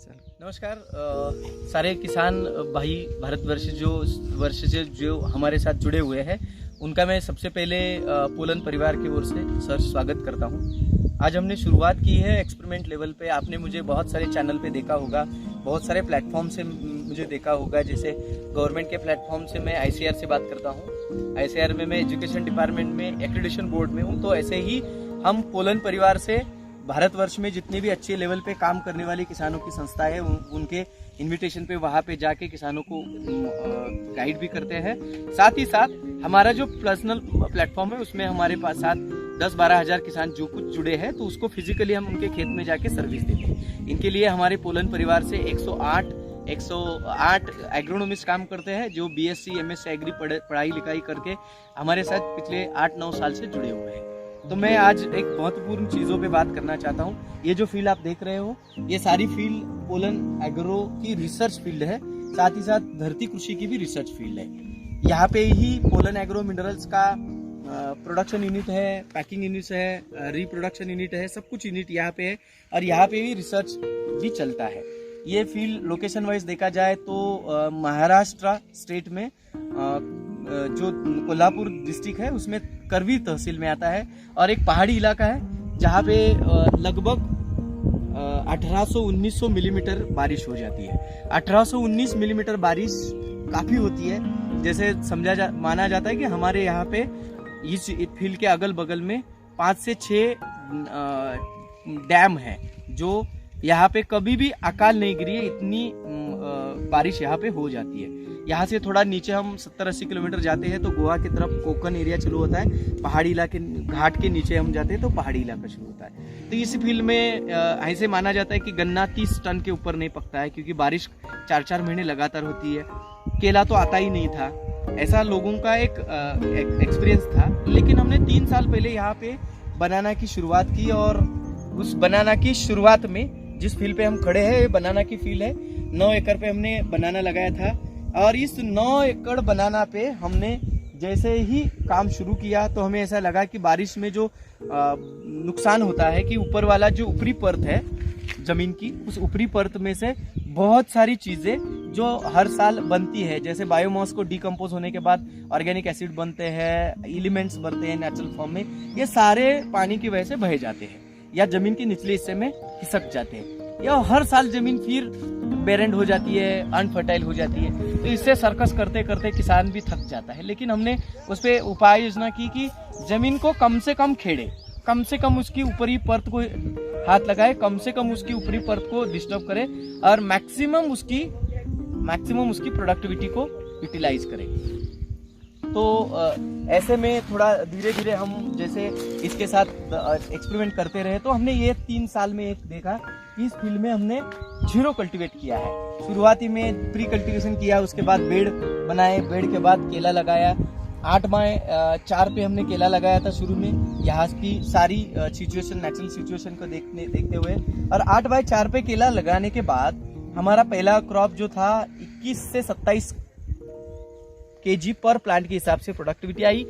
नमस्कार सारे किसान भाई भारतवर्ष से जो हमारे साथ जुड़े हुए हैं उनका मैं सबसे पहले पोलन परिवार की ओर से सर स्वागत करता हूं। आज हमने शुरुआत की है एक्सपेरिमेंट लेवल पे। आपने मुझे बहुत सारे चैनल पे देखा होगा, बहुत सारे प्लेटफॉर्म से मुझे देखा होगा। जैसे गवर्नमेंट के प्लेटफॉर्म से मैं ICAR से बात करता हूँ, ICAR में मैं एजुकेशन डिपार्टमेंट में एक्रेडिटेशन बोर्ड में हूँ। तो ऐसे ही हम पोलन परिवार से भारतवर्ष में जितने भी अच्छे लेवल पे काम करने वाली किसानों की संस्था है उनके इनविटेशन पे वहाँ पे जाके किसानों को गाइड भी करते हैं। साथ ही साथ हमारा जो पर्सनल प्लेटफॉर्म है उसमें हमारे पास साथ 10-12 हज़ार किसान जो कुछ जुड़े हैं, तो उसको फिजिकली हम उनके खेत में जाके सर्विस देते हैं। इनके लिए हमारे पोलन परिवार से 108 एग्रोनॉमिस्ट काम करते हैं जो BSc MSc एग्री पढ़ाई लिखाई करके हमारे साथ पिछले 8-9 साल से जुड़े हुए हैं। तो मैं आज एक महत्वपूर्ण चीज़ों पे बात करना चाहता हूँ। ये जो फील्ड आप देख रहे हो, ये सारी फील्ड पोलन एग्रो की रिसर्च फील्ड है, साथ ही साथ धरती कृषि की भी रिसर्च फील्ड है। यहाँ पे ही पोलन एग्रो मिनरल्स का प्रोडक्शन यूनिट है, पैकिंग यूनिट है, रिप्रोडक्शन यूनिट है, सब कुछ यूनिट यहाँ पे है और यहाँ पे ही रिसर्च भी चलता है। ये फील्ड लोकेशन वाइज देखा जाए तो महाराष्ट्र स्टेट में जो कोल्हापुर डिस्ट्रिक्ट है उसमें करवी तहसील में आता है और एक पहाड़ी इलाका है जहाँ पे लगभग 1800-1900 मिलीमीटर बारिश हो जाती है। 1819 मिलीमीटर बारिश काफ़ी होती है। जैसे माना जाता है कि हमारे यहाँ पे इस फील्ड के अगल बगल में 5 से 6 डैम है जो यहाँ पे कभी भी अकाल नहीं गिरी है, इतनी बारिश यहाँ पे हो जाती है। यहाँ से थोड़ा नीचे हम 70-80 किलोमीटर जाते हैं तो गोवा की तरफ कोकन एरिया शुरू होता है। पहाड़ी इलाके घाट के नीचे हम जाते हैं तो पहाड़ी इलाका शुरू होता है। तो इस फील्ड में ऐसे माना जाता है कि गन्ना 30 टन के ऊपर नहीं पकता है क्योंकि बारिश 4-4 महीने लगातार होती है। केला तो आता ही नहीं था, ऐसा लोगों का एक एक्सपीरियंस था। लेकिन हमने 3 साल पहले यहाँ पे बनाना की शुरुआत की और उस बनाना की शुरुआत में जिस फील्ड पे हम खड़े हैं, ये बनाना की फील्ड है। 9 एकड़ पे हमने बनाना लगाया था और इस 9 एकड़ बनाना पे हमने जैसे ही काम शुरू किया तो हमें ऐसा लगा कि बारिश में जो नुकसान होता है कि ऊपर वाला जो ऊपरी परत है जमीन की, उस ऊपरी परत में से बहुत सारी चीजें जो हर साल बनती है, जैसे बायोमास को डिकम्पोज होने के बाद ऑर्गेनिक एसिड बनते हैं, एलिमेंट्स बनते हैं नेचुरल फॉर्म में, ये सारे पानी की वजह से बह जाते हैं या जमीन के निचले हिस्से में खिसक जाते हैं या हर साल जमीन फिर बेरेंड हो जाती है, अनफर्टाइल हो जाती है। तो इससे सर्कस करते करते किसान भी थक जाता है। लेकिन हमने उस पर उपाय योजना की कि जमीन को कम से कम खेड़े, कम से कम उसकी ऊपरी परत को हाथ लगाए, कम से कम उसकी ऊपरी परत को डिस्टर्ब करे और मैक्सिमम उसकी प्रोडक्टिविटी को यूटिलाइज करें। तो ऐसे में थोड़ा धीरे धीरे हम जैसे इसके साथ एक्सपेरिमेंट करते रहे तो हमने ये 3 साल में एक देखा कि इस फील्ड में हमने 0 कल्टीवेट किया है। शुरुआती में प्री कल्टीवेशन किया, उसके बाद बेड बनाए, बेड के बाद केला लगाया। 8x4 पे हमने केला लगाया था शुरू में, यहाँ की सारी सिचुएशन, नेचुरल सिचुएशन को देखते हुए। और 8x4 पे केला लगाने के बाद हमारा पहला क्रॉप जो था 21 से 27 kg पर प्लांट के हिसाब से प्रोडक्टिविटी आई,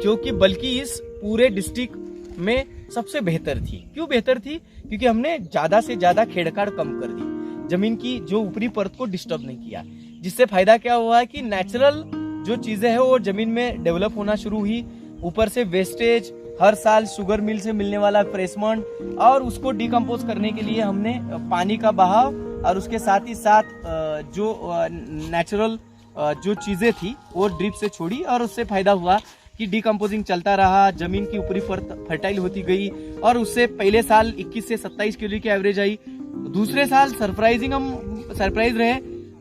जो कि बल्कि इस पूरे डिस्ट्रिक्ट में सबसे बेहतर थी। क्यों बेहतर थी? क्योंकि हमने ज्यादा से ज्यादा खेड़खाड़ कम कर दी, जमीन की जो ऊपरी परत को डिस्टर्ब नहीं किया। जिससे फायदा क्या हुआ कि नेचुरल जो चीजें हैं वो जमीन में डेवलप होना शुरू हुई। ऊपर से वेस्टेज, हर साल शुगर मिल से मिलने वाला फ्रेशमंड और उसको डिकम्पोज करने के लिए हमने पानी का बहाव और उसके साथ ही साथ जो नेचुरल जो चीजें थी वो ड्रिप से छोड़ी और उससे फायदा हुआ कि डिकम्पोजिंग चलता रहा, जमीन की ऊपरी परत फर्टाइल होती गई और उससे पहले साल 21 से 27 किलो की एवरेज आई। दूसरे साल सरप्राइज रहे,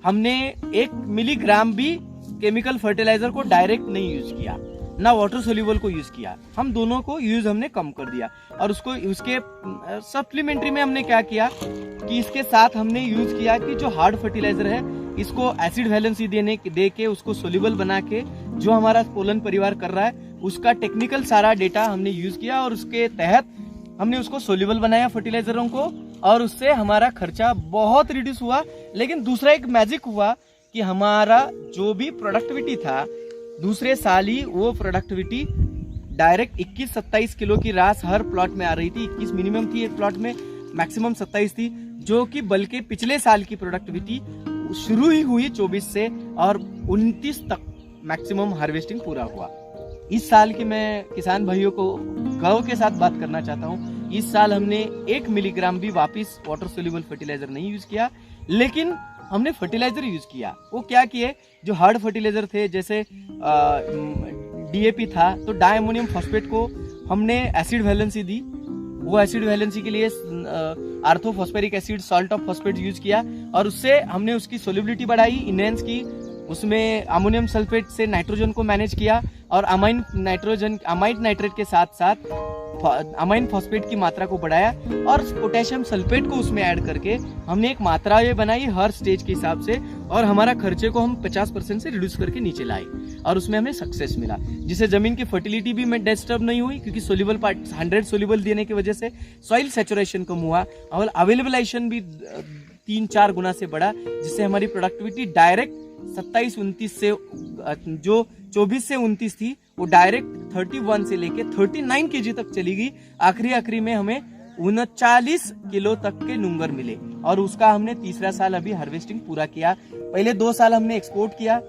हमने 1 मिलीग्राम भी केमिकल फर्टिलाइजर को डायरेक्ट नहीं यूज किया, ना वाटर सोल्यूबल को यूज किया। हम दोनों को यूज हमने कम कर दिया और उसके सप्लीमेंट्री में हमने क्या किया कि इसके साथ हमने यूज किया कि जो हार्ड फर्टिलाइजर है इसको एसिड वैलेंसी दे के उसको सोल्यूबल बना के जो हमारा पोलन परिवार कर रहा है उसका टेक्निकल सारा डेटा हमने यूज किया और उसके तहत हमने उसको सोल्यूबल बनाया फर्टिलाइजरों को और उससे हमारा खर्चा बहुत रिड्यूस हुआ। लेकिन दूसरा एक मैजिक हुआ कि हमारा जो भी प्रोडक्टिविटी था दूसरे साल ही वो प्रोडक्टिविटी डायरेक्ट 21-27 किलो की रास हर प्लॉट में आ रही थी। 21 मिनिमम थी एक प्लॉट में, मैक्सिमम 27 थी, जो कि बल्कि पिछले साल की प्रोडक्टिविटी शुरू ही हुई 24 से और 29 तक मैक्सिमम हार्वेस्टिंग पूरा हुआ। इस साल की मैं किसान भाइयों को गर्व के साथ बात करना चाहता हूँ, इस साल हमने 1 मिलीग्राम भी वापस वाटर सोल्यूबल फर्टिलाइजर नहीं यूज किया, लेकिन हमने फर्टिलाइजर यूज किया। वो क्या किए, जो हार्ड फर्टिलाइजर थे जैसे DAP था, तो डाई अमोनियम फॉस्फेट को हमने एसिड वैलेंसी दी। वो एसिड वैलेंसी के लिए orthophosphoric acid, salt of phosphate use किया और उससे हमने उसकी सोल्युबिलिटी बढ़ाई, इनहेंस की। उसमें अमोनियम सल्फेट से नाइट्रोजन को मैनेज किया और अमाइन नाइट्रेट के साथ साथ अमाइन फॉस्फेट की मात्रा को बढ़ाया और पोटेशियम सल्फेट को उसमें ऐड करके हमने एक मात्रा ये बनाई हर स्टेज के हिसाब से, और हमारा खर्चे को हम 50% से रिड्यूस करके नीचे लाए और उसमें हमें सक्सेस मिला, जिससे जमीन की फर्टिलिटी भी डिस्टर्ब नहीं हुई, क्योंकि सोल्यूबल पार्ट 100 सोल्यूबल देने की वजह से सॉइल सैचुरेशन कम हुआ और अवेलेबलाइजेशन भी 3-4 गुना से बढ़ा, जिससे हमारी प्रोडक्टिविटी डायरेक्ट 27-29 से जो 24 से 29 थी वो डायरेक्ट 31 से लेके 39 kg तक चली गई। आखिरी में हमें 39 किलो तक के नुंगर मिले और उसका हमने तीसरा साल अभी हार्वेस्टिंग पूरा किया। पहले 2 साल हमने एक्सपोर्ट किया,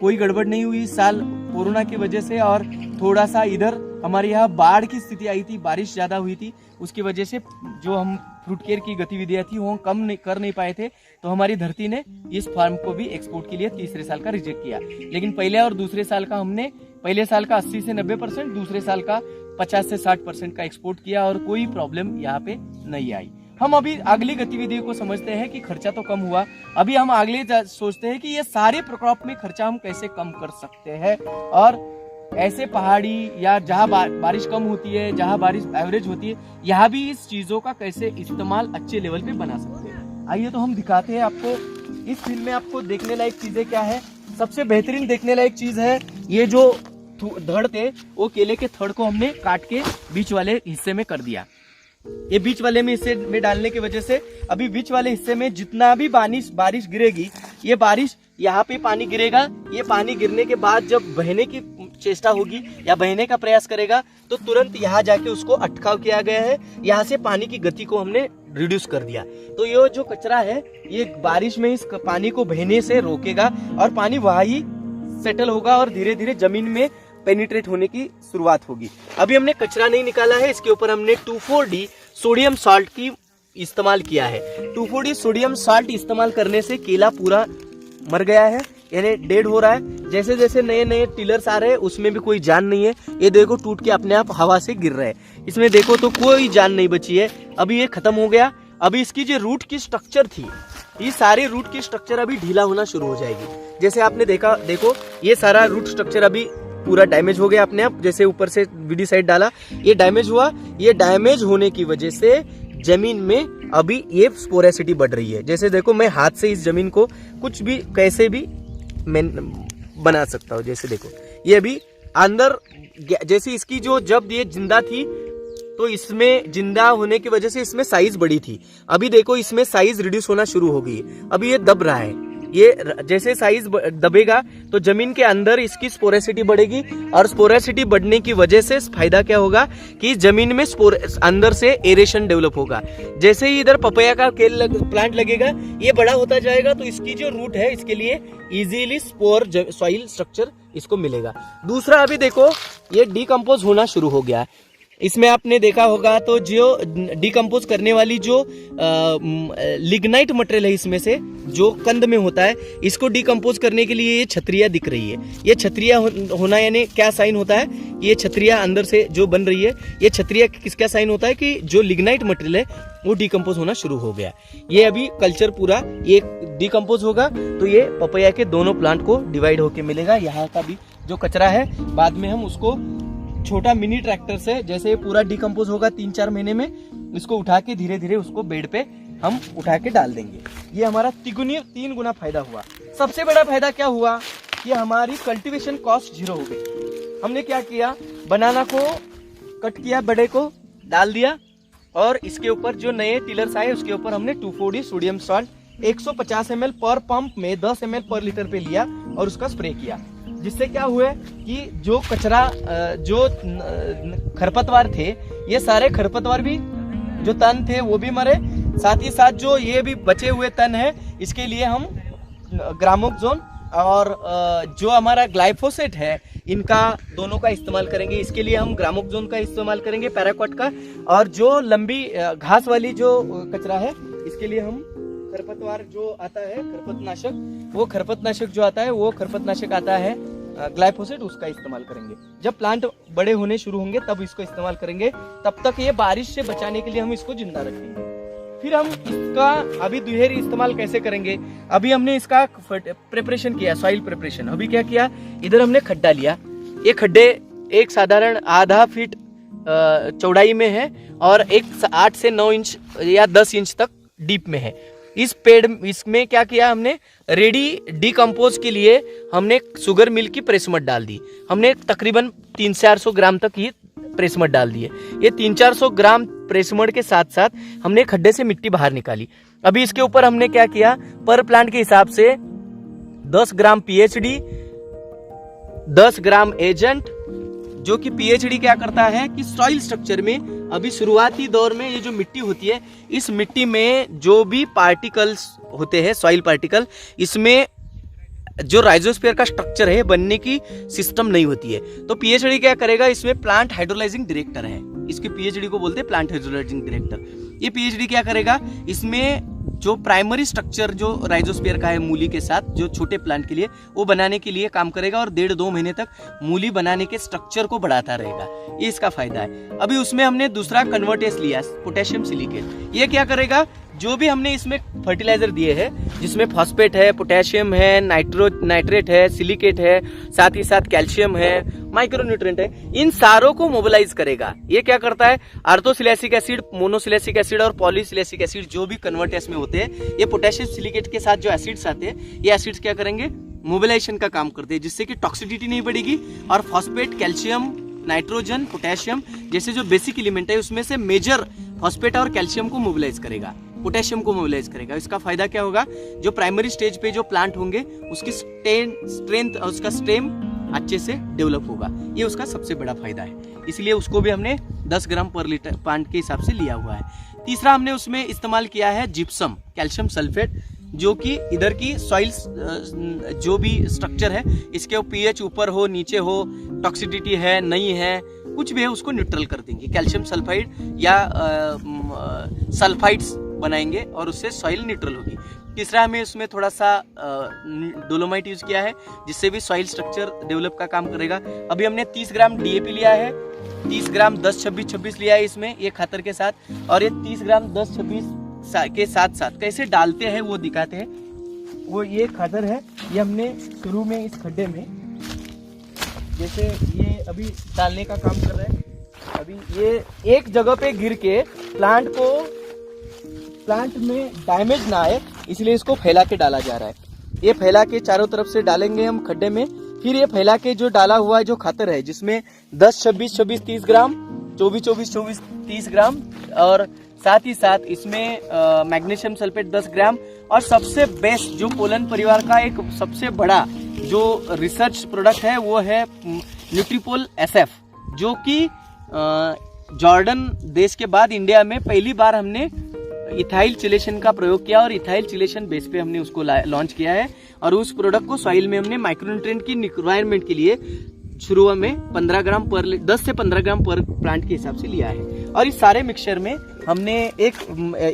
कोई गड़बड़ नहीं हुई। इस साल कोरोना की वजह से और थोड़ा सा इधर हमारे यहाँ बाढ़ की स्थिति आई थी, बारिश ज्यादा हुई थी, उसकी वजह से जो हम फ्रूट केयर की गतिविधियां थी वो कम कर नहीं पाए थे, तो हमारी धरती ने इस फार्म को भी एक्सपोर्ट के लिए तीसरे साल का रिजेक्ट किया। लेकिन पहले और दूसरे साल का हमने पहले साल का 80 से 90%, दूसरे साल का 50 से 60% का एक्सपोर्ट किया और कोई प्रॉब्लम यहाँ पे नहीं आई। हम अभी अगली गतिविधियों को समझते हैं कि खर्चा तो कम हुआ, अभी हम अगले सोचते हैं कि ये सारे क्रॉप में खर्चा हम कैसे कम कर सकते हैं और ऐसे पहाड़ी या जहाँ बारिश कम होती है, जहाँ बारिश एवरेज होती है, यहाँ भी इस चीजों का कैसे इस्तेमाल अच्छे लेवल पे बना सकते हैं। आइए तो हम दिखाते हैं आपको इस फिल्म में आपको देखने लायक चीजें क्या है। सबसे बेहतरीन देखने लायक चीज है ये जो धड़ थे, वो केले के थड़ को हमने काट के बीच वाले हिस्से में कर दिया। ये बीच वाले में हिस्से में डालने की वजह से अभी बीच वाले हिस्से में जितना भी बारिश गिरेगी, ये बारिश यहाँ पे पानी गिरेगा, ये पानी गिरने के बाद जब बहने की चेष्टा होगी या बहने का प्रयास करेगा तो तुरंत यहाँ जाके उसको अटकाव किया गया है। यहाँ से पानी की गति को हमने रिड्यूस कर दिया, तो ये जो कचरा है ये बारिश में इस पानी को बहने से रोकेगा और पानी वहाँ ही सेटल होगा और धीरे धीरे जमीन में पेनिट्रेट होने की शुरुआत होगी। अभी हमने कचरा नहीं निकाला है, इसके ऊपर हमने 2,4-D सोडियम साल्ट की इस्तेमाल किया है। 2,4-D सोडियम साल्ट इस्तेमाल करने से केला पूरा मर गया है, यानी डेड हो रहा है। जैसे जैसे नए नए टिलर्स आ रहे हैं उसमें भी कोई जान नहीं है। ये देखो टूट के अपने आप हवा से गिर रहे हैं, इसमें देखो तो कोई जान नहीं बची है। अभी ये खत्म हो गया। अभी इसकी जो रूट की स्ट्रक्चर थी, ये सारे रूट की स्ट्रक्चर अभी ढीला होना शुरू हो जाएगी। जैसे आपने देखा, देखो ये सारा रूट स्ट्रक्चर अभी पूरा डैमेज हो गया अपने आप। जैसे ऊपर से बीडी साइड डाला, ये डैमेज हुआ। ये डैमेज होने की वजह से जमीन में अभी ये स्पोरेसिटी बढ़ रही है। जैसे देखो मैं हाथ से इस जमीन को कुछ भी कैसे भी मैं बना सकता हूँ। जैसे देखो ये अभी अंदर, जैसे इसकी जो जब ये जिंदा थी तो इसमें जिंदा होने की वजह से इसमें साइज बड़ी थी। अभी देखो इसमें साइज रिड्यूस होना शुरू हो गई। अभी ये दब रहा है। ये जैसे साइज दबेगा तो जमीन के अंदर इसकी स्पोरेसिटी बढ़ेगी और स्पोरेसिटी बढ़ने की वजह से फायदा क्या होगा कि जमीन में अंदर से एरेशन डेवलप होगा। जैसे ही इधर पपैया का प्लांट लगेगा, ये बड़ा होता जाएगा तो इसकी जो रूट है इसके लिए इजीली स्पोर सॉइल स्ट्रक्चर इसको मिलेगा। दूसरा, अभी देखो ये डिकम्पोज होना शुरू हो गया है। इसमें आपने देखा होगा तो जो डिकम्पोज करने वाली जो लिग्नाइट मटेरियल है इसमें से जो कंद में होता है, इसको डिकम्पोज करने के लिए ये छतरिया दिख रही है। ये छतरिया होना यानी क्या साइन होता है? ये छतरिया अंदर से जो बन रही है, ये छतरिया किसका साइन होता है कि जो लिग्नाइट मटेरियल है वो डिकम्पोज होना शुरू हो गया। ये अभी कल्चर पूरा ये डिकम्पोज होगा तो ये पपैया के दोनों प्लांट को डिवाइड होके मिलेगा। यहाँ का भी जो कचरा है बाद में हम उसको छोटा मिनी ट्रैक्टर से, जैसे पूरा डिकम्पोज होगा 3-4 महीने में, इसको उठा के धीरे धीरे उसको बेड पे हम उठा के डाल देंगे। ये हमारा 3 गुना फायदा हुआ। सबसे बड़ा फायदा क्या हुआ कि हमारी कल्टीवेशन कॉस्ट 0 हो गई। हमने क्या किया, बनाना को कट किया, बड़े को डाल दिया और इसके ऊपर जो नए टिलर्स आए उसके ऊपर हमने 2,4-D सोडियम साल्ट 150 ml पर पंप में 10 ml पर लीटर पे लिया और उसका स्प्रे किया। जिससे क्या हुआ कि जो कचरा, जो खरपतवार थे, ये सारे खरपतवार भी जो तन थे वो भी मरे, साथ ही साथ जो ये भी बचे हुए तन है इसके लिए हम ग्रामोक्सोन और जो हमारा ग्लाइफोसेट है इनका दोनों का इस्तेमाल करेंगे। इसके लिए हम ग्रामोक्सोन का इस्तेमाल करेंगे, पैराक्वाट का, और जो लंबी घास वाली जो कचरा है इसके लिए हम खरपतवार जो आता है खरपतनाशक, वो खरपतनाशक जो आता है वो खरपतनाशक आता है ग्लाइफोसेट, उसका इस्तेमाल करेंगे। जब प्लांट बड़े होने शुरू होंगे तब इसको इस्तेमाल करेंगे, तब तक ये बारिश से बचाने के लिए हम इसको जिंदा रखेंगे। फिर हम इसका अभी दुहेरी इस्तेमाल कैसे करेंगे। अभी हमने इसका प्रिपरेशन किया, सॉइल प्रिपरेशन। अभी क्या किया, इधर हमने खड्डा लिया, ये खड्डे एक साधारण आधा फीट चौड़ाई में है और एक 8 से 9 इंच या 10 इंच तक डीप में है। इस पेड़ इसमें क्या किया हमने, रेडी डिकम्पोज के लिए हमने शुगर मिल की प्रेस मड डाल दी। हमने तकरीबन 300-400 ग्राम तक ये प्रेस मड डाल दिए। ये 300-400 ग्राम प्रेस मड के साथ साथ हमने खड्डे से मिट्टी बाहर निकाली। अभी इसके ऊपर हमने क्या किया, पर प्लांट के हिसाब से 10 ग्राम पीएचडी, 10 ग्राम एजेंट, जो कि पीएचडी क्या करता है कि सॉइल स्ट्रक्चर में अभी शुरुआती दौर में ये जो मिट्टी होती है, इस मिट्टी में जो भी पार्टिकल्स होते हैं, सॉइल पार्टिकल, इसमें जो राइजोस्फीयर का स्ट्रक्चर है बनने की सिस्टम नहीं होती है। तो पीएचडी क्या करेगा, इसमें प्लांट हाइड्रोलाइजिंग डायरेक्टर है, इसके पीएचडी को बोलते हैं प्लांट हाइड्रोलाइजिंग डायरेक्टर। ये पीएचडी क्या करेगा, इसमें जो प्राइमरी स्ट्रक्चर जो राइजोस्फीयर का है मूली के साथ, जो छोटे प्लांट के लिए, वो बनाने के लिए काम करेगा और 1.5-2 महीने तक मूली बनाने के स्ट्रक्चर को बढ़ाता रहेगा। ये इसका फायदा है। अभी उसमें हमने दूसरा कन्वर्टेस लिया, पोटेशियम सिलिकेट। ये क्या करेगा, जो भी हमने इसमें फर्टिलाइजर दिए हैं, जिसमें फॉस्फेट है, पोटेशियम है, नाइट्रेट है, सिलिकेट है, साथ ही साथ कैल्शियम है, माइक्रोन्यूट्रिएंट है, इन सारों को मोबिलाइज करेगा। ये क्या करता है, आर्थोसिलेसिक एसिड, मोनोसिलेसिक एसिड और पॉलीसिलेसिक एसिड जो भी कन्वर्टेस में होते हैं, ये पोटेशियम सिलिकेट के साथ जो एसिड्स आते हैं, ये एसिड्स क्या करेंगे, मोबिलाइजेशन का काम करते हैं, जिससे कि टॉक्सिसिटी नहीं बढ़ेगी और फॉस्फेट, कैल्शियम, नाइट्रोजन, पोटेशियम जैसे जो बेसिक एलिमेंट है उसमें से मेजर फॉस्फेट और कैल्शियम को मोबिलाइज करेगा, पोटेशियम को मोबिलाइज करेगा। इसका फायदा क्या होगा, जो प्राइमरी स्टेज पे जो प्लांट होंगे उसकी स्ट्रेंथ और उसका स्टेम अच्छे से डेवलप होगा। ये उसका सबसे बड़ा फायदा है, इसलिए उसको भी हमने 10 ग्राम पर लीटर प्लांट के हिसाब से लिया हुआ है। तीसरा हमने उसमें इस्तेमाल किया है जिप्सम, कैल्शियम सल्फेट, जो कि इधर की सॉइल्स जो भी स्ट्रक्चर है, इसके पीएच ऊपर हो नीचे हो, टॉक्सिसिटी है नहीं है, कुछ भी है, उसको न्यूट्रल कर देंगे। कैल्शियम सल्फाइड या सल्फाइड्स बनाएंगे और उससे सॉइल न्यूट्रल होगी। तीसरा हमें उसमें थोड़ा सा डोलोमाइट यूज किया है, जिससे भी सॉइल स्ट्रक्चर डेवलप का काम करेगा। अभी हमने 30 ग्राम डीएपी लिया है, 30 ग्राम 10-26-26 लिया है इसमें, ये खातर के साथ, और ये 30 ग्राम 10-26 के साथ साथ कैसे डालते हैं वो दिखाते हैं। वो ये खातर है, ये हमने शुरू में इस खड्डे में, जैसे ये अभी डालने का काम कर रहे हैं, अभी ये एक जगह पे गिर के प्लांट में डैमेज ना आए, इसलिए इसको फैला के डाला जा रहा है। ये फैला के चारों तरफ से डालेंगे हम खड्डे में। फिर ये फैला के जो डाला हुआ है जो खातर है, जिसमें 10-26-26 30 ग्राम, 24-24-24 30 ग्राम, और साथ ही साथ इसमें मैग्नीशियम सल्फेट 10 ग्राम, और सबसे बेस्ट जो पोलन परिवार का एक सबसे बड़ा जो रिसर्च प्रोडक्ट है वो है न्यूट्रीपोल SF, जो कि जॉर्डन देश के बाद इंडिया में पहली बार हमने इथाइल चिलेशन का प्रयोग किया और इथाइल चिलेशन बेस पे हमने उसको लॉन्च किया है। और उस प्रोडक्ट को सॉइल में हमने माइक्रोन्यूट्रिएंट की रिक्वायरमेंट के लिए शुरू में 15 ग्राम पर 10 से 15 ग्राम पर प्लांट के हिसाब से लिया है। और इस सारे मिक्सचर में हमने एक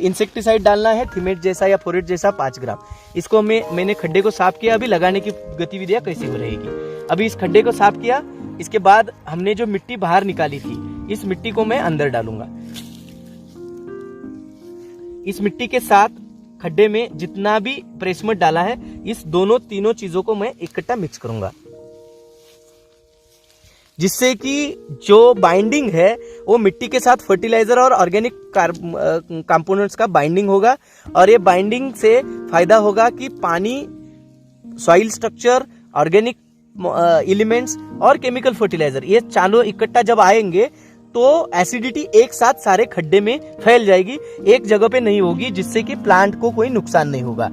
इंसेक्टिसाइड डालना है, थिमेट जैसा या फोरेट जैसा 5 ग्राम। इसको मैंने खड्डे को साफ किया, अभी लगाने की गतिविधियां कैसी हो रहेगी। अभी इस खड्डे को साफ किया, इसके बाद हमने जो मिट्टी बाहर निकाली थी, इस मिट्टी को मैं अंदर डालूंगा। इस मिट्टी के साथ खड्डे में जितना भी प्रेसमड डाला है, इस तीनों चीजों को मैं इकट्ठा मिक्स करूंगा, जिससे कि जो बाइंडिंग है वो मिट्टी के साथ फर्टिलाइजर और ऑर्गेनिक कंपोनेंट्स का बाइंडिंग होगा। और ये बाइंडिंग से फायदा होगा कि पानी, सॉइल स्ट्रक्चर, ऑर्गेनिक एलिमेंट्स और केमिकल फर्टिलाइजर, ये चारों इकट्ठा जब आएंगे तो एसिडिटी एक साथ सारे खड्डे में फैल जाएगी, एक जगह पे नहीं होगी, जिससे कि प्लांट को कोई नुकसान नहीं होगा,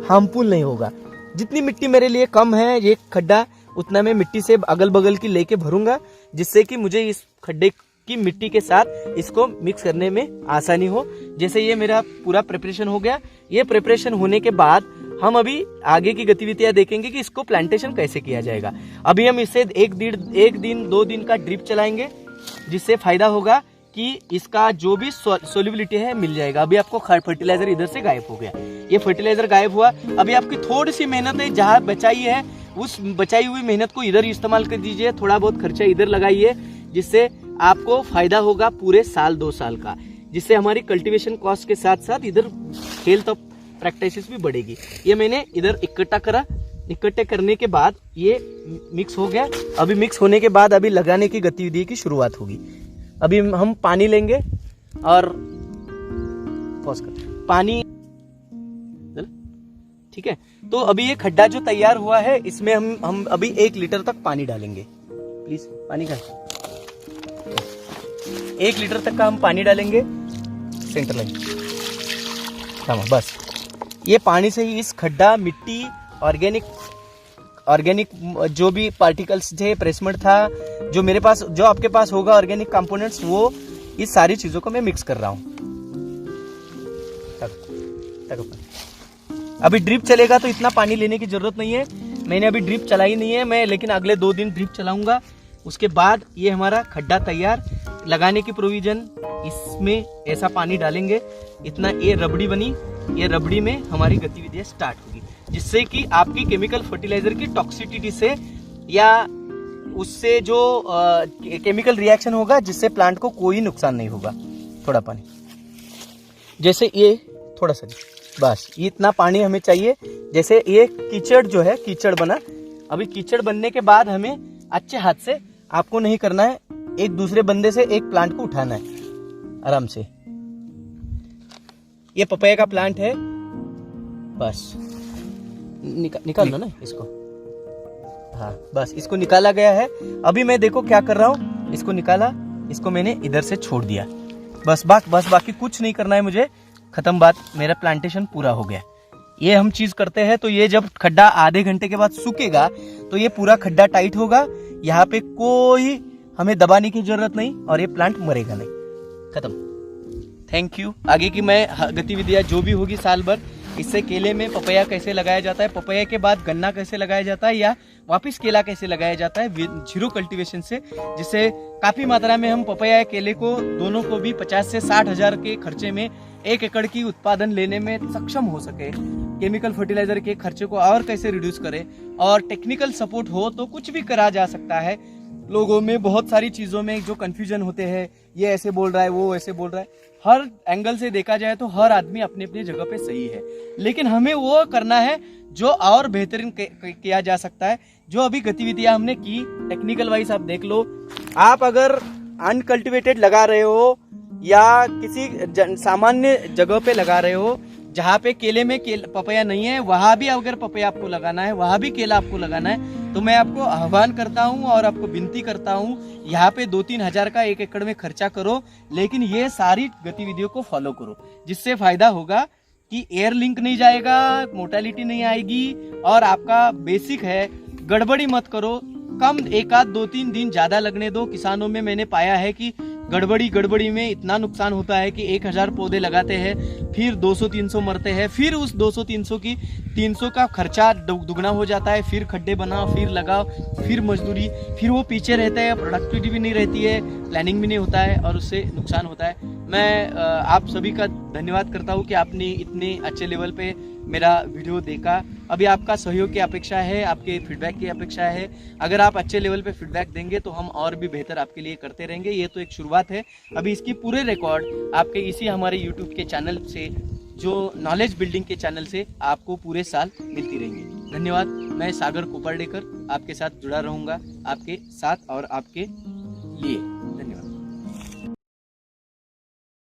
हार्मफुल नहीं होगा। जितनी मिट्टी मेरे लिए कम है ये खड्डा, उतना मैं मिट्टी से अगल बगल की लेके भरूंगा, जिससे कि मुझे इस खड्डे कि मिट्टी के साथ इसको मिक्स करने में आसानी हो। जैसे ये मेरा पूरा प्रिपरेशन हो गया। ये प्रिपरेशन होने के बाद हम अभी आगे की गतिविधियां देखेंगे कि इसको प्लांटेशन कैसे किया जाएगा। अभी हम इसे एक दिन 2 दिन का ड्रिप चलाएंगे, जिससे फायदा होगा कि इसका जो भी सोल्युबिलिटी है मिल जाएगा। अभी आपको फर्टिलाइजर इधर से गायब हो गया, ये फर्टिलाइजर गायब हुआ। अभी आपकी थोड़ी सी मेहनत है, जहाँ बचाई है उस बचाई हुई मेहनत को इधर इस्तेमाल कर दीजिए, थोड़ा बहुत खर्चा इधर लगाइए, जिससे आपको फायदा होगा पूरे साल 2 साल का, जिससे हमारी कल्टीवेशन कॉस्ट के साथ साथ इधर हेल्थ ऑफ प्रैक्टिसेस भी बढ़ेगी। ये मैंने इधर इकट्ठा करा, इकट्ठे करने के बाद ये मिक्स हो गया। अभी मिक्स होने के बाद अभी लगाने की गतिविधि की शुरुआत होगी। अभी हम पानी लेंगे और पॉज कर पानी, ठीक है। तो अभी ये खड्डा जो तैयार हुआ है, इसमें हम अभी 1 लीटर तक पानी डालेंगे। प्लीज पानी का 1 लीटर तक का हम पानी डालेंगे। सेंटर लाइन बस। ये पानी से ही इस खड्डा, मिट्टी, ऑर्गेनिक जो भी पार्टिकल्स थे, प्रेसमेंट था, जो मेरे पास, जो आपके पास होगा ऑर्गेनिक कंपोनेंट्स, वो इस सारी चीजों को मैं मिक्स कर रहा हूं। अभी ड्रिप चलेगा तो इतना पानी लेने की जरूरत नहीं है। मैंने अभी ड्रिप चलाई नहीं है मैं, लेकिन अगले 2 दिन ड्रिप चलाऊंगा। उसके बाद ये हमारा खड्डा तैयार, लगाने की प्रोविजन, इसमें ऐसा पानी डालेंगे, इतना ये रबड़ी बनी। ये रबड़ी में हमारी गतिविधियां स्टार्ट होगी, जिससे कि आपकी केमिकल फर्टिलाइजर की टॉक्सिसिटी से या उससे जो केमिकल रिएक्शन होगा, जिससे प्लांट को कोई नुकसान नहीं होगा। थोड़ा पानी, जैसे ये थोड़ा सा, बस इतना पानी हमें चाहिए। जैसे ये कीचड़ जो है, कीचड़ बना। अभी कीचड़ बनने के बाद हमें अच्छे हाथ से, आपको नहीं करना है, एक दूसरे बंदे से एक प्लांट को उठाना है आराम से। ये पपाया का प्लांट है, बस निकाल लो ना इसको। हाँ बस इसको निकाला गया है। अभी मैं देखो क्या कर रहा हूँ, इसको निकाला, इसको मैंने इधर से छोड़ दिया। बस बाकी कुछ नहीं करना है मुझे। खत्म बात, मेरा प्लांटेशन पूरा हो गया। ये हम चीज करते हैं तो ये जब खड्डा आधे घंटे के बाद सूखेगा तो ये पूरा खड्डा टाइट होगा। यहाँ पे कोई हमें दबाने की जरूरत नहीं और ये प्लांट मरेगा नहीं। खत्म। Thank you. आगे की मैं गतिविधियां जो भी होगी साल भर, इससे केले में पपैया कैसे लगाया जाता है, पपैया के बाद गन्ना कैसे लगाया जाता है, या वापस केला कैसे लगाया जाता है जीरो कल्टीवेशन से, जिससे काफी मात्रा में हम पपैया या केले को दोनों को भी 50 से 60 हजार के खर्चे में 1 एकड़ की उत्पादन लेने में सक्षम हो सके। केमिकल फर्टिलाइजर के खर्चे को और कैसे रिड्यूस करें, और टेक्निकल सपोर्ट हो तो कुछ भी करा जा सकता है। लोगों में बहुत सारी चीजों में जो कंफ्यूजन होते हैं, ये ऐसे बोल रहा है, वो ऐसे बोल रहा है। हर एंगल से देखा जाए तो हर आदमी अपनी अपनी जगह पे सही है, लेकिन हमें वो करना है जो और बेहतरीन किया जा सकता है। जो अभी गतिविधियां हमने की टेक्निकल वाइज आप देख लो। आप अगर अनकल्टिवेटेड लगा रहे हो या किसी सामान्य जगह पे लगा रहे हो जहाँ पे केले में पपैया नहीं है, वहां भी अगर पपैया आपको लगाना है, वहां भी केला आपको लगाना है, तो मैं आपको आह्वान करता हूं और आपको विनती करता हूं, यहाँ पे 2-3 हजार का 1 एकड़ में खर्चा करो, लेकिन ये सारी गतिविधियों को फॉलो करो, जिससे फायदा होगा कि एयर लिंक नहीं जाएगा, मोर्टेलिटी नहीं आएगी, और आपका बेसिक है गड़बड़ी मत करो। कम 1 आध 2-3 दिन ज्यादा लगने दो। किसानों में मैंने पाया है कि गड़बड़ी में इतना नुकसान होता है कि 1000 पौधे लगाते हैं, फिर 200-300 मरते हैं, फिर उस 200-300 की 300 का खर्चा दुगना हो जाता है। फिर खड्डे बनाओ, फिर लगाओ, फिर मजदूरी, फिर वो पीछे रहते हैं, प्रोडक्टिविटी भी नहीं रहती है, प्लानिंग भी नहीं होता है, और उससे नुकसान होता है। मैं आप सभी का धन्यवाद करता हूँ कि आपने इतने अच्छे लेवल पे मेरा वीडियो देखा। अभी आपका सहयोग की अपेक्षा है, आपके फीडबैक की अपेक्षा है। अगर आप अच्छे लेवल पे फीडबैक देंगे तो हम और भी बेहतर आपके लिए करते रहेंगे। ये तो एक शुरुआत है, अभी इसकी पूरे रिकॉर्ड आपके इसी हमारे यूट्यूब के चैनल से, जो नॉलेज बिल्डिंग के चैनल से आपको पूरे साल मिलती रहेंगी। धन्यवाद। मैं सागर कोपर्डेकर आपके साथ जुड़ा रहूंगा, आपके साथ और आपके लिए।